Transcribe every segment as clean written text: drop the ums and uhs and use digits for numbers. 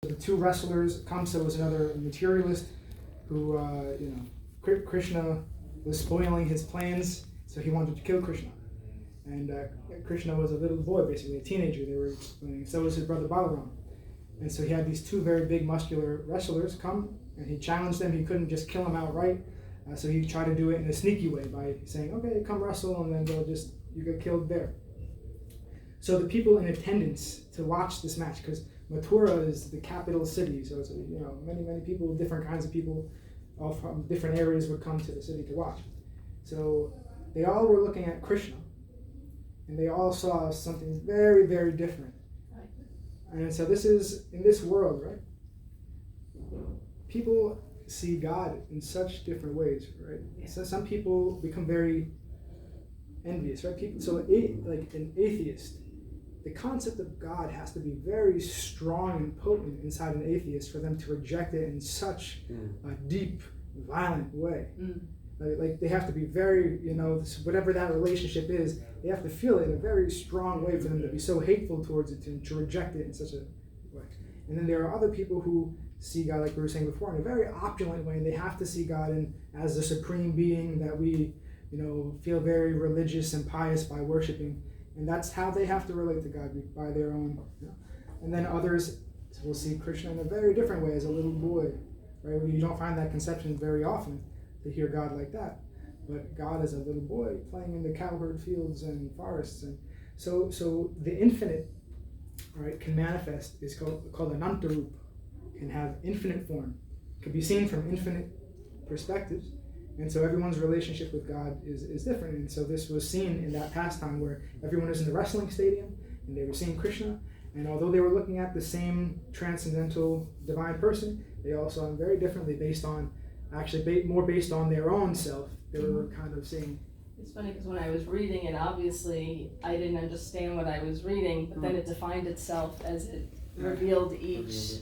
The two wrestlers, Kamsa was another materialist who, Krishna was spoiling his plans, so he wanted to kill Krishna. And Krishna was a little boy, basically, a teenager, they were explaining. So was his brother Balaram. And so he had these two very big muscular wrestlers come, and he challenged them. He couldn't just kill them outright. So he tried to do it in a sneaky way by saying, okay, come wrestle, and then you get killed there. So the people in attendance to watch this match, because Mathura is the capital city, so it's, many people, different kinds of people, all from different areas would come to the city to watch. So they all were looking at Krishna, and they all saw something very, very different. And so this is, in this world, right? People see God in such different ways, right? So some people become very envious, right? Like an atheist, the concept of God has to be very strong and potent inside an atheist for them to reject it in such a deep, violent way. Like they have to be very, whatever that relationship is, they have to feel it in a very strong way for them to be so hateful towards it, to reject it in such a way. And then there are other people who see God, like we were saying before, in a very opulent way, and they have to see God as the supreme being that we, feel very religious and pious by worshiping. And that's how they have to relate to God, by their own. And then others will see Krishna in a very different way, as a little boy, right? You don't find that conception very often, to hear God like that. But God as a little boy playing in the cowherd fields and forests. And so the infinite, right, can manifest, is called Anantarup, can have infinite form, can be seen from infinite perspectives. And so everyone's relationship with God is different. And so this was seen in that pastime where everyone was in the wrestling stadium and they were seeing Krishna. And although they were looking at the same transcendental divine person, they all saw him very differently based on their own self. They were kind of seeing. It's funny because when I was reading it, obviously I didn't understand what I was reading, but then it defined itself as it revealed each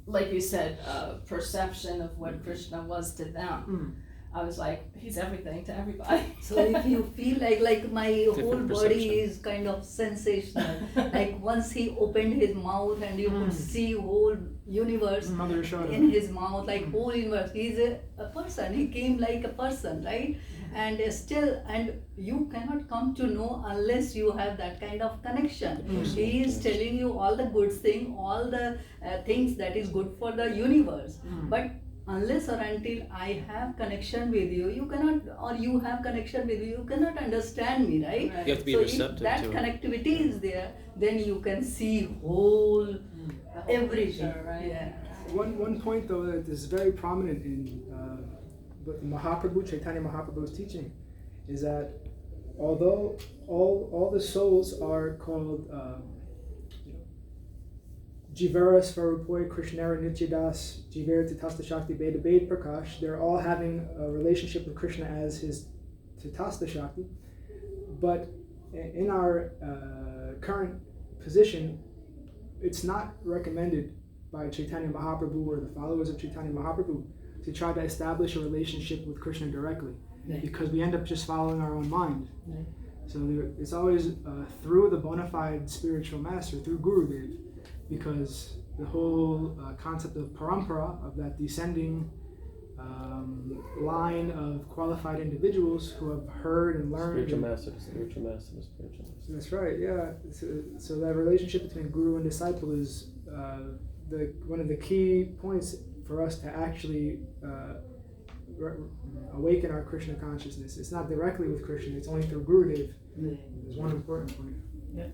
like you said, perception of what Krishna was to them. I was like, he's everything to everybody. So if you feel like my whole body is kind of sensational, like once he opened his mouth and you could see whole universe in his mouth, like whole universe. He's a person. He came like a person, right? And you cannot come to know unless you have that kind of connection. He is telling you all the good things, all the things that is good for the universe. But unless or until I have connection with you, you cannot, or you have connection with you cannot understand me, right? You have to be receptive if that connectivity is there, then you can see whole everything. Right? Yeah. One point though that is very prominent in Mahaprabhu, Chaitanya Mahaprabhu's teaching, is that although all the souls are called Jivara Svarupoy Krishnara Nityadas Jiver Titasta Shakti Beda Beda Prakash, they're all having a relationship with Krishna as his Titasta Shakti. But in our current position, it's not recommended by Chaitanya Mahaprabhu or the followers of Chaitanya Mahaprabhu to try to establish a relationship with Krishna directly, because we end up just following our own mind. So it's always through the bona fide spiritual master, through Gurudev, because the whole concept of parampara, of that descending line of qualified individuals who have heard and learned. Spiritual master to spiritual master to spiritual master. That's right, yeah. So that relationship between guru and disciple is one of the key points for us to actually awaken our Krishna consciousness. It's not directly with Krishna, it's only through Gurudev. Is one important point. Yeah.